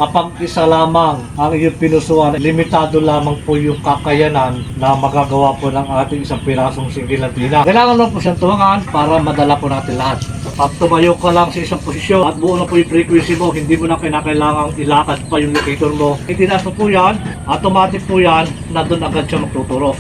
Kapag isa lamang ang iyong pinusuan, limitado lamang po yung kakayanan na magagawa po ng ating isang pirasong singgilantina. Kailangan lang po siyang tumangan para madala po natin lahat. Pag tumayo ka lang sa isang posisyon at buo na po yung frequency mo, hindi mo na kinakailangang ilakad pa yung locator mo. Itinaas mo po yan, automatic po yan, na doon agad siya magtuturo.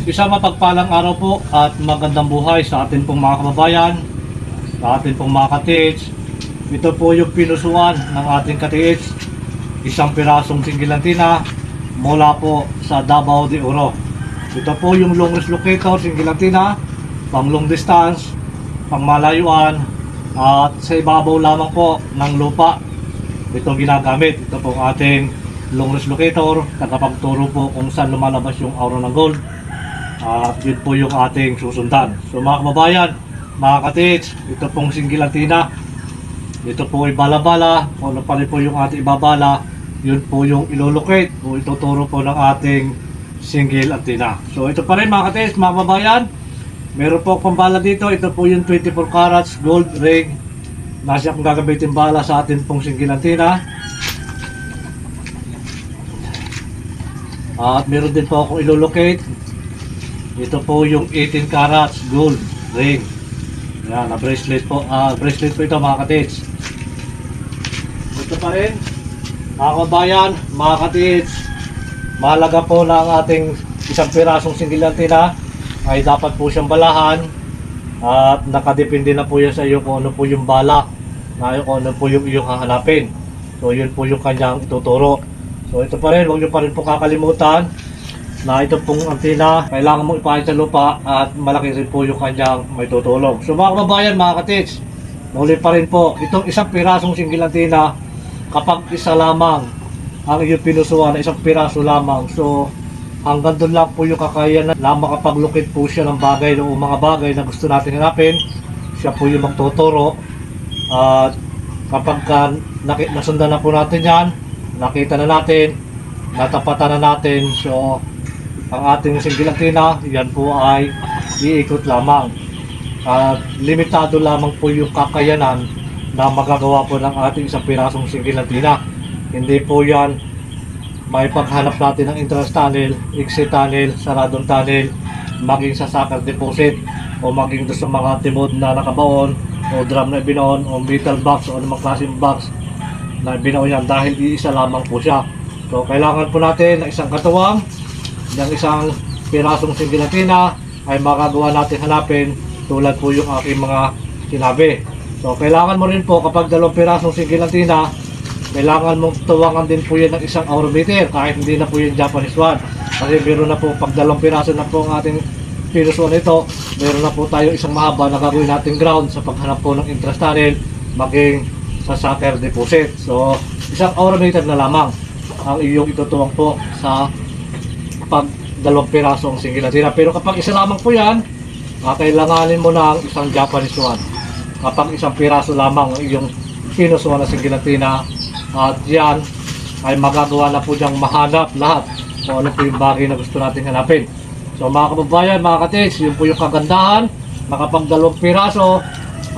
Isang mapagpalang araw po at magandang buhay sa atin pong mga kababayan, sa atin pong mga ka-TH. Ito po yung pinusuan ng ating ka-TH, isang pirasong singgilantina mula po sa Davao de Oro. Ito po yung long range locator singgilantina, pang long distance, pang malayuan, at sa ibabaw lamang po ng lupa. Ito ginagamit. Ito po ang ating long range locator, tagapagturo po kung saan lumalabas yung aura ng gold. At yun po yung ating susundan. So mga kababayan, mga ka-TH, ito pong singgilantina. Ito po ay bala-bala. Kung ano pa rin po yung ating ibabala, yun po yung ilolocate o ituturo po ng ating single antenna. So ito pa rin mga ka-TH, mga kababayan. Meron po akong bala dito. Ito po yung 24 carats gold ring. Nasa akong gagamitin bala sa ating pong single antenna. At meron din po akong ilolocate. Ito po yung 18 carats gold ring. Yan, na bracelet po. Bracelet po ito mga ka-TH. Ito pa rin, mga kabayan, mga ka-TH, mahalaga po na ang ating isang pirasong single antenna ay dapat po siyang balahan at nakadepende na po yan sa iyo kung ano po yung bala, kung ano po yung iyong hahanapin. So yun po yung kanyang ituturo. So ito pa rin, huwag nyo pa rin po kakalimutan na ito pong antena, kailangan mong ipahit sa lupa at malaki rin po yung kanyang may tutulong. So mga kababayan, mga ka-TH, muli pa rin po, itong isang pirasong single antena, kapag isa lamang ang iyong pinusuan, isang piraso lamang, so hanggang doon lang po yung kakayanan na makapaglukit po siya ng bagay o mga bagay na gusto natin hanapin. Siya po yung magtuturo. At kapag nasundan na po natin yan, nakita na natin, natapatan na natin, so ang ating single antenna, yan po ay iikot lamang. Limitado lamang po yung kakayanan na magagawa po ng ating isang pirasong single antenna. Hindi po yan may paghanap natin ng entrance tunnel, exit tunnel, saradong tunnel, maging sa sucker deposit o maging doon sa mga timod na nakabaon o drum na binaon o metal box o anumang klaseng box na binaon yan, dahil iisa lamang po siya. So kailangan po natin ng isang katuwang ng isang pirasong single antenna ay magagawa natin hanapin tulad po yung aking mga sinabi. So kailangan mo rin po kapag dalawang pirasong single antenna, kailangan mong tuwangan din po yan ng isang aurometer kahit hindi na po yung Japanese one. Kasi meron na po, pag dalawang piraso na po ang ating pinusuan ito, meron na po tayo isang mahaba na gagawin natin ground sa paghanap po ng entrance tunnel maging sa sucker deposit. So isang aurometer na lamang ang iyong itutuwang po sa pag dalawang piraso ang single antenna. Pero kapag isa lamang po yan, kailanganin mo na ang isang Japanese one. Kapag isang piraso lamang ang iyong pinusuan na single antenna, at yan ay magagawa na po diyang mahanap lahat kung ano po yung bagay na gusto natin hanapin. So mga kababayan, mga ka-TH, yun po yung kagandahan na kapag dalawang piraso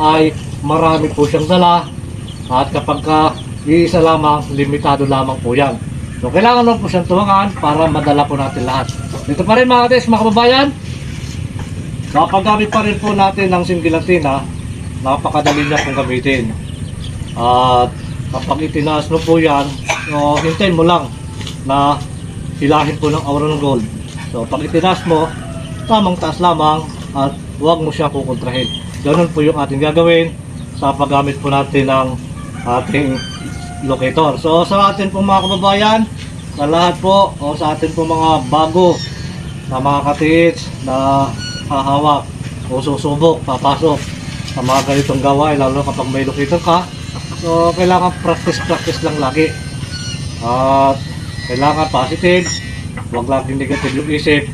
ay marami po siyang dala, at kapag iisa lamang, limitado lamang po yan. So kailangan lang po siyang tumangan para madala po natin lahat. Dito pa rin mga ka-TH, mga kababayan, kapag gamit pa rin po natin ng single antenna, napakadali niya pong gamitin. At kapag itinaas mo po yan, so hintayin mo lang na hilahin po ng aura ng gold. So pag itinaas mo, tamang taas lamang at huwag mo siya kukontrahin. Ganun po yung ating gagawin sa paggamit po natin ng ating locator. So sa atin pong mga kababayan, sa lahat po o sa atin pong mga bago na mga ka-TH na hahawak o susubok, papasok sa mga ganitong gawain, lalo kapag may locator ka, so kailangan practice lang lagi. At kailangan positive, huwag laging negative yung isip.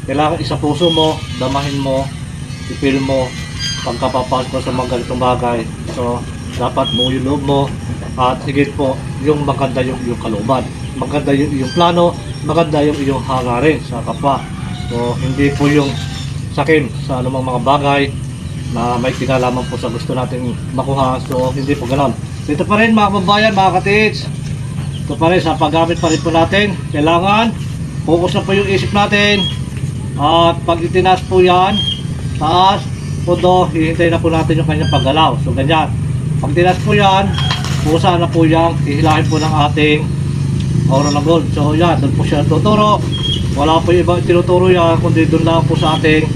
Kailangan isa puso mo, damahin mo, ipil mo pagkapapasok mo sa mga ganitong bagay. So dapat mo yung loob mo, at higit po yung maganda yung iyong kalooban, maganda yung iyong plano, maganda yung iyong hangarin sa kapwa. So hindi po yung sakin sa anumang mga bagay na may kinalaman po sa gusto natin makuha. So hindi po ganon. Dito pa rin mga kababayan, mga katits, ito pa rin sa paggamit pa rin po natin. Kailangan focus na po yung isip natin. At pag itinaas po yan, taas, pundo, hihintay na po natin yung kanyang paggalaw. So ganyan. Pag tinaas po yan, pusa na po yan, hihilahin po ng ating aura na gold. So yan, doon po siya tuturo. Wala po yung ibang tinuturo yan, kundi doon lang po sa ating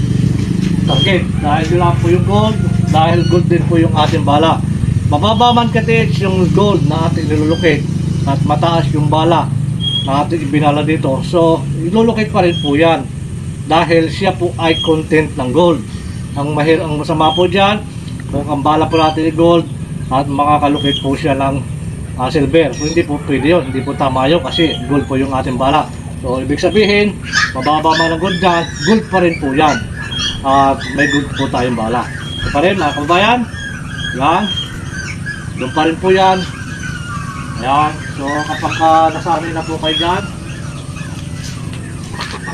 target. Dahil yun lang po yung gold, dahil gold din po yung ating bala. Mababa man katits yung gold na ating nilulukit at mataas yung bala na ating ibinala dito. So ilulukit pa rin po yan dahil siya po ay content ng gold. Ang masama po dyan, kung ang bala po natin ay gold at makakalukit po siya ng silver. So hindi po pwede yun, hindi po tama yun kasi gold po yung ating bala. So ibig sabihin, mababa man ang gold dyan, gold pa rin po yan. At may gold po tayong bala. So pa rin mga kababayan, yan, doon pa rin po yan. Ayan, so kapag nasanay na po kayo dyan,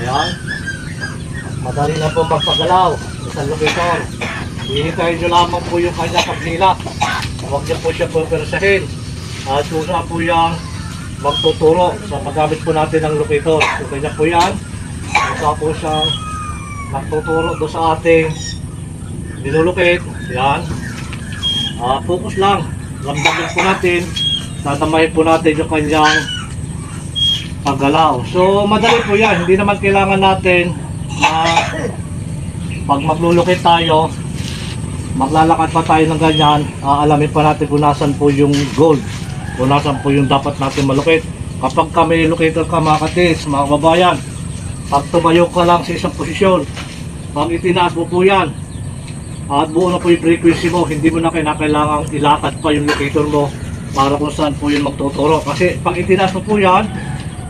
ayan, madali na po magpagalaw sa locator. Hihintayin nyo lamang po yung kanya paghila. Huwag niyo po siya pupersahin. At susa po yung magtuturo sa paggamit po natin ng locator. So kanya po yan. Susa po siyang magtuturo doon sa ating nilulukit. Yan. Focus lang. Lamdamin po natin. Tatamahin po natin yung kanyang paggalaw. So madali po yan. Hindi naman kailangan natin na pag maglulukit tayo, maglalakad pa tayo ng ganyan, aalamin pa natin kung nasan po yung gold, kung nasan po yung dapat natin malukit. Kapag kami locator ka mga katis, mga kababayan, pag tumayo ka lang sa isang posisyon, pag itinaas mo po yan at buo na po yung frequency mo, hindi mo na kailangang ilakad pa yung locator mo para kung saan po yung magtuturo. Kasi pag itinaas mo po yan,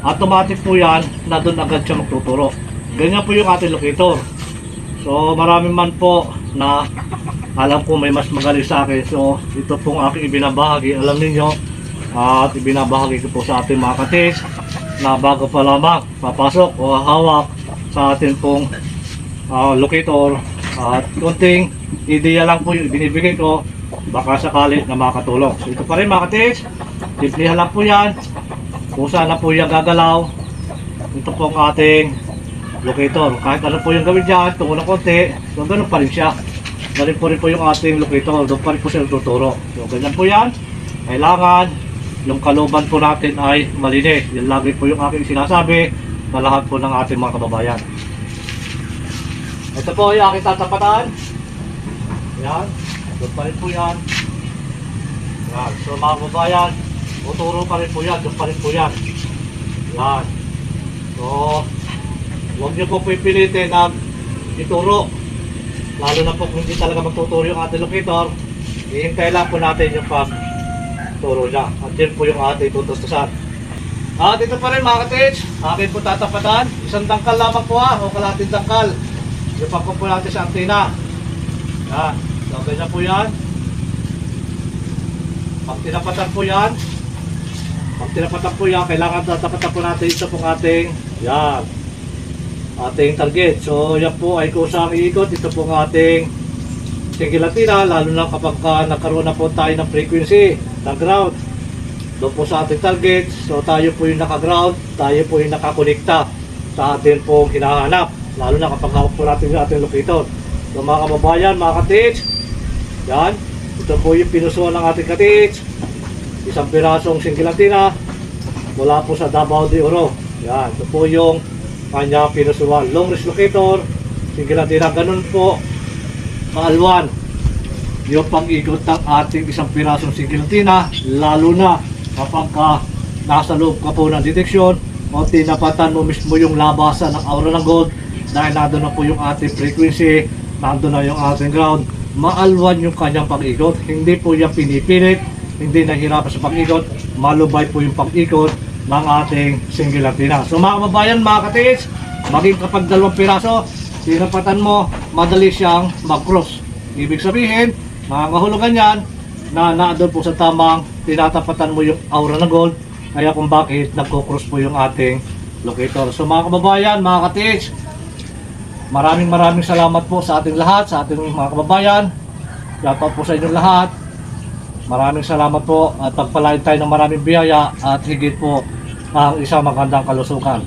automatic po yan na doon agad siya magtuturo. Ganyan po yung ating locator. So marami man po na alam ko may mas magaling sa akin. So ito pong aking ibinabahagi, alam niyo, at ibinabahagi ko po sa ating mga katis na bago pa lamang papasok o hawak sa atin pong locator. At konting ideya lang po yung binibigay ko, baka sakali na makatulong. So ito pa rin mga katis, simplihan lang po yan. Kung saan na po yung gagalaw, ito pong ating locator. Kahit ano po yung gawin dyan, tungo ng konti, so ganun pa rin siya. Ganun po rin po yung ating locator, doon pa rin po siya tuturo. So ganyan po yan. Kailangan yung kaluban po natin ay malinis. Yan lagi po yung aking sinasabi sa lahat po ng ating mga kababayan. Ito po yung aking tatapatan. Yan, doon pa rin po yan. Yan. So mga kababayan, tuturo pa rin po yan, doon pa rin po yan. Yan. So huwag niyo po pipilitin na ituro. Lalo na po kung hindi talaga magtuturo yung ating locator, ihintay lang po natin yung pagturo niya. At yun po yung ating tutustusan. At ito pa rin mga katits, akin po tatapatan. Isang dangkal lamang po o kalating dangkal. Yung pagpo po natin sa antena. Yan. So ganyan po yan. Pag tinapatan po yan, kailangan tatapatan po natin ito pong ating yan, ating target. So yan po ay kusang iikot. Ito po ang ating single antenna, lalo na kapag nagkaroon na po tayo ng frequency na ground doon po sa ating target. So tayo po yung naka-ground, tayo po yung nakakonekta sa ating pong hinahanap, lalo na kapag hawak po natin yung ating locator. So mga kababayan, mga katits, yan, ito po yung pinusuan ng ating katits. Isang pirasong single antenna mula po sa Davao de Oro. Yan, ito po yung kanya pinusuan, long range locator, single antenna. Ganun po kaalwan yung pang-ikot ng ating isang pirasong single antenna, lalo na kapag nasa loob ka po ng deteksyon o tinapatan mo mismo yung labasan ng aura ng gold, dahil nandun na po yung ating frequency, nandun na yung ating ground. Maalwan yung kanyang pang-ikot, hindi po yung pinipilit, hindi nahihirapan sa pang-ikot, malubay po yung pang-ikot ng ating single antenna. So mga kababayan, mga katits, maging kapag dalawang piraso, tinapatan mo, madali siyang mag-cross. Ibig sabihin, mga kahulugan yan, na naandun po sa tamang tinatapatan mo yung aura ng gold, kaya kung bakit nagko-cross po yung ating locator. So mga kababayan, mga katits, maraming salamat po sa ating lahat, sa ating mga kababayan. Shoutout po sa inyong lahat. Maraming salamat po at pagpalain tayo ng maraming biyaya at higit po ang isang magandang kalusugan.